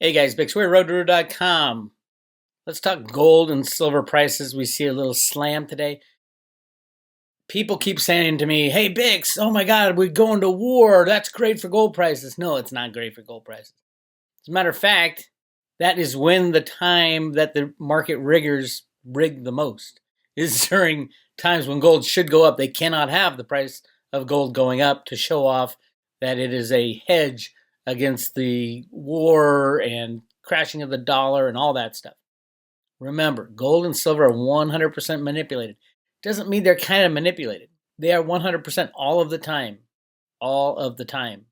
Hey guys, Bix Weir, roadrunner.com. Let's talk gold and silver prices. We see a little slam today. People keep saying to me, hey Bix, oh my God, we're going to war. That's great for gold prices. No, it's not great for gold prices. As a matter of fact, that is when the time that the market riggers rig the most is during times when gold should go up. They cannot have the price of gold going up to show off that it is a hedge against the war and crashing of the dollar and all that stuff. Remember, gold and silver are 100% manipulated. Doesn't mean they're kind of manipulated. They are 100% all of the time. All of the time.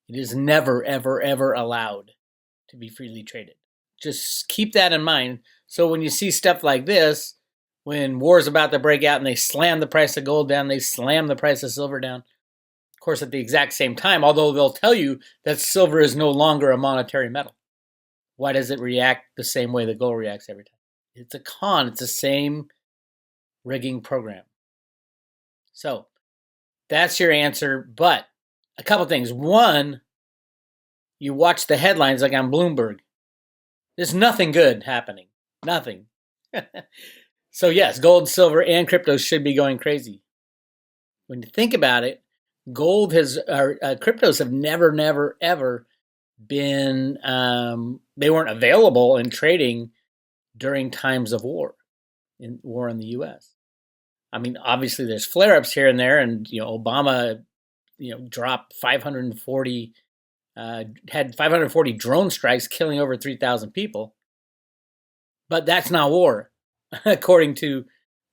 It is never, ever, ever allowed to be freely traded. Just keep that in mind. So when you see stuff like this, when war's about to break out and they slam the price of gold down, they slam the price of silver down. Of course, at the exact same time, although they'll tell you that silver is no longer a monetary metal. Why does it react the same way that gold reacts every time? It's a con. It's the same rigging program. So that's your answer. But a couple things. One, you watch the headlines like on Bloomberg. There's nothing good happening. Nothing. So yes, gold, silver, and crypto should be going crazy. When you think about it, cryptos have never, ever been, they weren't available in trading during times of war in the U.S. I mean, obviously there's flare-ups here and there, and Obama, dropped 540, had 540 drone strikes, killing over 3,000 people. But that's not war, according to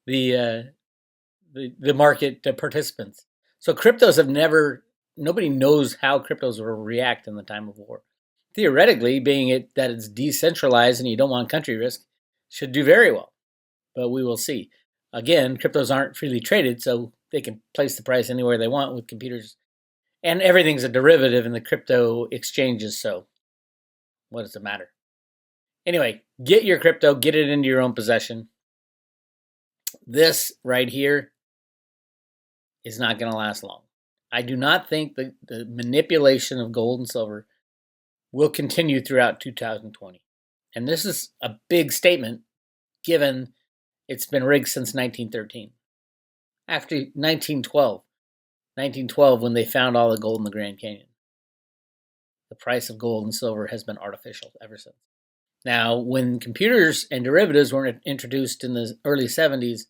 the market participants. So cryptos have never. Nobody knows how cryptos will react in the time of war. Theoretically, being that it's decentralized and you don't want country risk, should do very well. But we will see. Again, cryptos aren't freely traded, so they can place the price anywhere they want with computers. And everything's a derivative in the crypto exchanges, so what does it matter? Anyway, get your crypto, get it into your own possession. This right here is not going to last long. I do not think the manipulation of gold and silver will continue throughout 2020. And this is a big statement given it's been rigged since 1913. Actually, 1912. 1912 when they found all the gold in the Grand Canyon. The price of gold and silver has been artificial ever since. Now, when computers and derivatives were introduced in the early 70s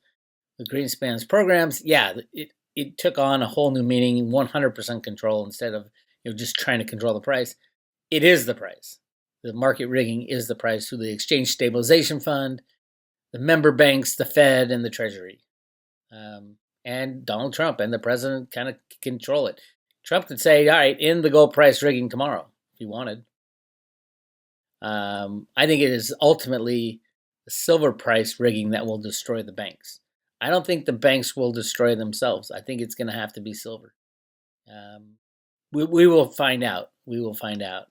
with Greenspan's programs, yeah, it took on a whole new meaning, 100% control instead of just trying to control the price. It is the price. The market rigging is the price through the Exchange Stabilization Fund, the member banks, the Fed, and the Treasury. And Donald Trump and the president kind of control it. Trump could say, all right, end the gold price rigging tomorrow if he wanted. I think it is ultimately the silver price rigging that will destroy the banks. I don't think the banks will destroy themselves. I think it's going to have to be silver. We will find out. We will find out.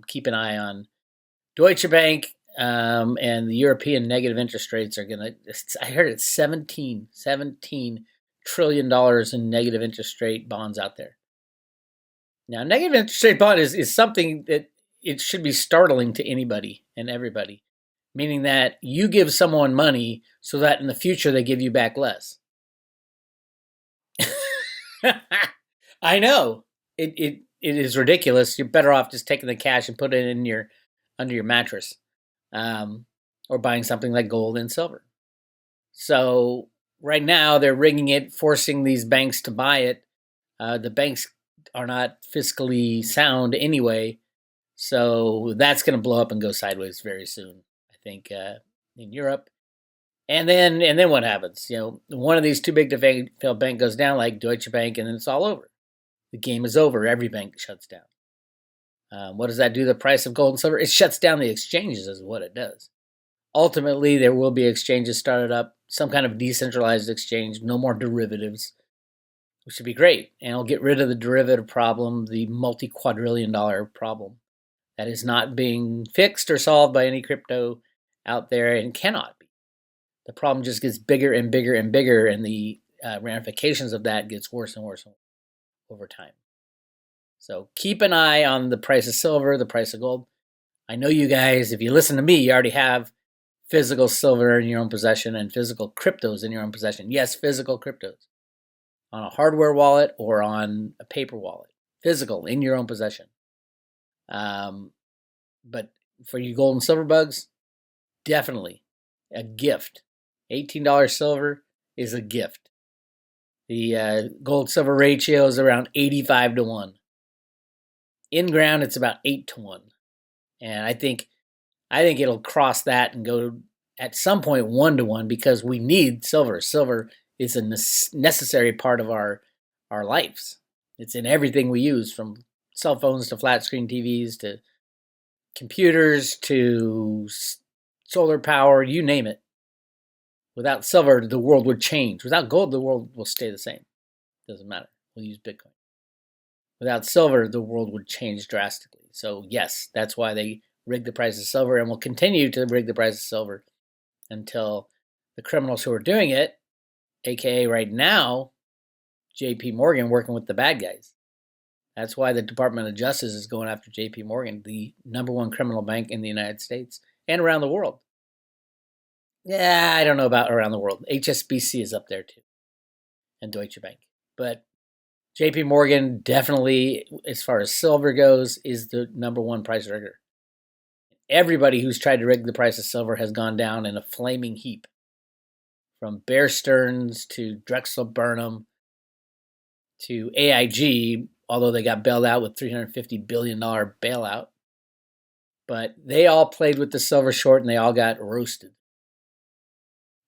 Keep an eye on Deutsche Bank and the European negative interest rates are going to, I heard it's $17 trillion in negative interest rate bonds out there. Now, negative interest rate bond is something that it should be startling to anybody and everybody, meaning that you give someone money so that in the future they give you back less. I know it is ridiculous. You're better off just taking the cash and put it in under your mattress, or buying something like gold and silver. So right now they're rigging it, forcing these banks to buy it. The banks are not fiscally sound anyway. So that's going to blow up and go sideways very soon, I think, in Europe. And then what happens? One of these too big to fail bank goes down, like Deutsche Bank, and then it's all over. The game is over. Every bank shuts down. What does that do to the price of gold and silver? It shuts down the exchanges, is what it does. Ultimately, there will be exchanges started up, some kind of decentralized exchange, no more derivatives, which would be great. And it'll get rid of the derivative problem, the multi-quadrillion-dollar problem that is not being fixed or solved by any crypto out there and cannot be. The problem just gets bigger and bigger and bigger, and the ramifications of that gets worse and worse over time. So keep an eye on the price of silver, the price of gold. I know you guys, if you listen to me, you already have physical silver in your own possession and physical cryptos in your own possession. Yes, physical cryptos on a hardware wallet or on a paper wallet. Physical in your own possession. But for you gold and silver bugs, definitely a gift. $18 silver is a gift. The gold silver ratio is around 85 to 1. In ground, it's about 8 to 1. And I think it'll cross that and go at some point 1 to 1 because we need silver. Silver is a necessary part of our lives. It's in everything we use, from cell phones to flat screen TVs to computers to solar power, you name it. Without silver, the world would change. Without gold, the world will stay the same. Doesn't matter. We'll use Bitcoin. Without silver, the world would change drastically. So yes, that's why they rig the price of silver and will continue to rig the price of silver until the criminals who are doing it, aka right now, JP Morgan working with the bad guys. That's why the Department of Justice is going after JP Morgan, the number one criminal bank in the United States and around the world. Yeah, I don't know about around the world. HSBC is up there too, and Deutsche Bank. But JP Morgan definitely, as far as silver goes, is the number one price rigger. Everybody who's tried to rig the price of silver has gone down in a flaming heap. From Bear Stearns to Drexel Burnham to AIG, although they got bailed out with $350 billion bailout. But they all played with the silver short and they all got roasted.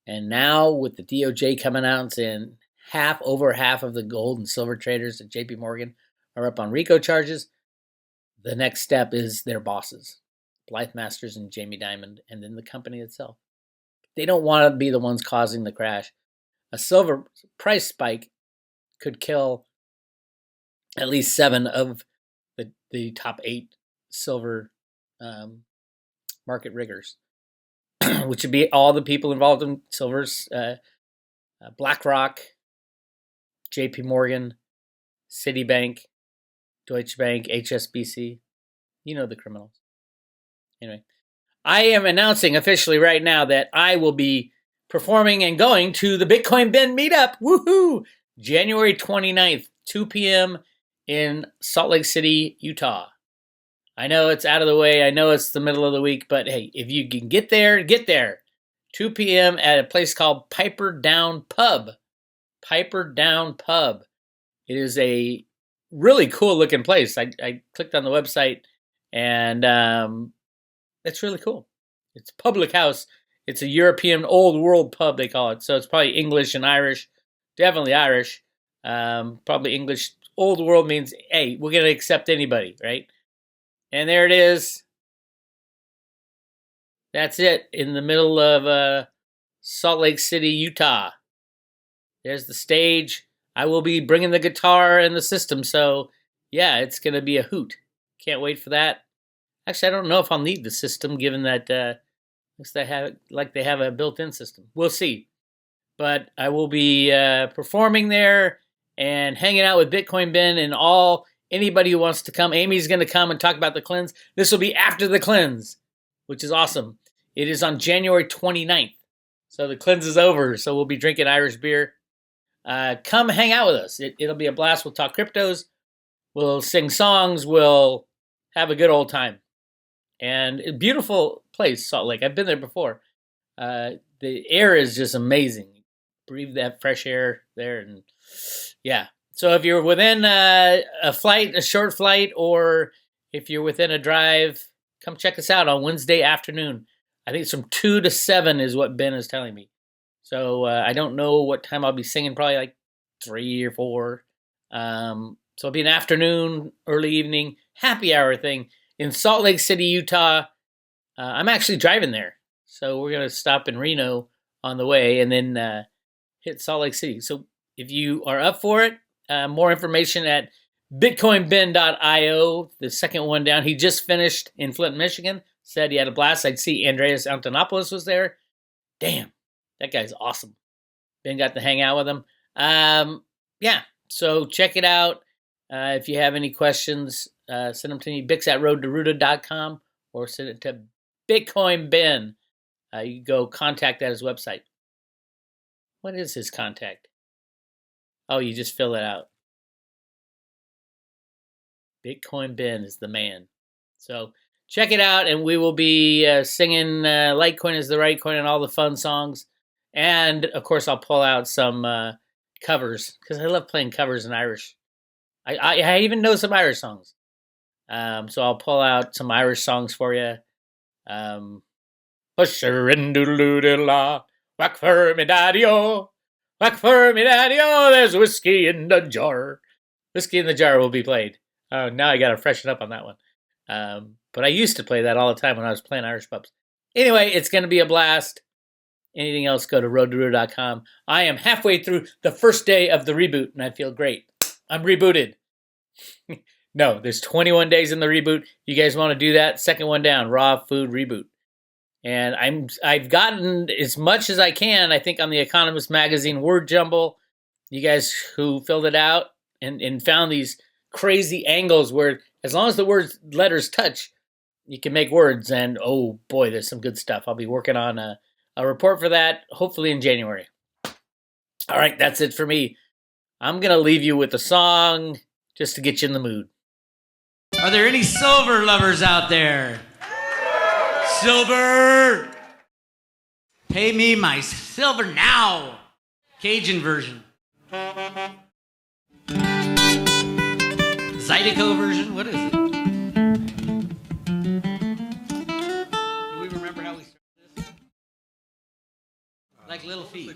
And now with the DOJ coming out and saying over half of the gold and silver traders at JP Morgan are up on RICO charges, the next step is their bosses, Blythe Masters and Jamie Dimon, and then the company itself. They don't want to be the ones causing the crash. A silver price spike could kill at least 7 of the top 8 silver market riggers, which would be all the people involved in silvers, BlackRock, JP Morgan, Citibank, Deutsche Bank, HSBC. You know the criminals. Anyway, I am announcing officially right now that I will be performing and going to the Bitcoin Ben meetup. Woohoo! January 29th, 2 p.m. in Salt Lake City, Utah. I know it's out of the way. I know it's the middle of the week, but hey, if you can get there, get there. 2 p.m. at a place called Piper Down Pub. Piper Down Pub. It is a really cool looking place. I clicked on the website and it's really cool. It's a public house. It's a European old world pub, they call it. So it's probably English and Irish. Definitely Irish. Probably English. Old world means, hey, we're going to accept anybody, right? And there it is. That's it, in the middle of Salt Lake City, Utah. There's the stage. I will be bringing the guitar and the system, so yeah, it's going to be a hoot. Can't wait for that. Actually, I don't know if I'll need the system, given that they have a built-in system. We'll see. But I will be performing there and hanging out with Bitcoin Ben and anybody who wants to come. Amy's going to come and talk about the cleanse. This will be after the cleanse, which is awesome. It is on January 29th. So the cleanse is over. So we'll be drinking Irish beer. Come hang out with us. It'll be a blast. We'll talk cryptos. We'll sing songs. We'll have a good old time. And a beautiful place, Salt Lake. I've been there before. The air is just amazing. Breathe that fresh air there. And yeah. So if you're within a short flight, or if you're within a drive, come check us out on Wednesday afternoon. I think it's from 2 to 7 is what Ben is telling me. So I don't know what time I'll be singing, probably like 3 or 4. So it'll be an afternoon, early evening, happy hour thing in Salt Lake City, Utah. I'm actually driving there. So we're going to stop in Reno on the way and then hit Salt Lake City. So if you are up for it, more information at bitcoinben.io, the second one down. He just finished in Flint, Michigan. Said he had a blast. I'd see Andreas Antonopoulos was there. Damn, that guy's awesome. Ben got to hang out with him. Yeah, so check it out. If you have any questions, send them to me, bix@roadtoruta.com or send it to Bitcoin Ben. You go contact at his website. What is his contact? Oh, you just fill it out. Bitcoin Ben is the man. So check it out, and we will be singing Litecoin is the right coin and all the fun songs. And, of course, I'll pull out some covers, because I love playing covers in Irish. I even know some Irish songs. So I'll pull out some Irish songs for you. Usher and doodle-doodle-la, whack for me daddy-o, whack for me daddy-o, there's whiskey in the jar. Whiskey in the jar will be played. Oh, now I got to freshen up on that one. But I used to play that all the time when I was playing Irish pubs. Anyway, it's going to be a blast. Anything else, go to roadtoroot.com. I am halfway through the first day of the reboot, and I feel great. I'm rebooted. No, there's 21 days in the reboot. You guys want to do that? Second one down, raw food reboot. And I've gotten as much as I can, I think, on the Economist magazine word jumble. You guys who filled it out and found these crazy angles where as long as the letters touch, you can make words. And oh boy, there's some good stuff. I'll be working on a report for that, hopefully in January. All right, that's it for me. I'm going to leave you with a song just to get you in the mood. Are there any silver lovers out there? Silver! Pay me my silver now! Cajun version. Zydeco version? What is it? Do we remember how we started this? Like Little Feet.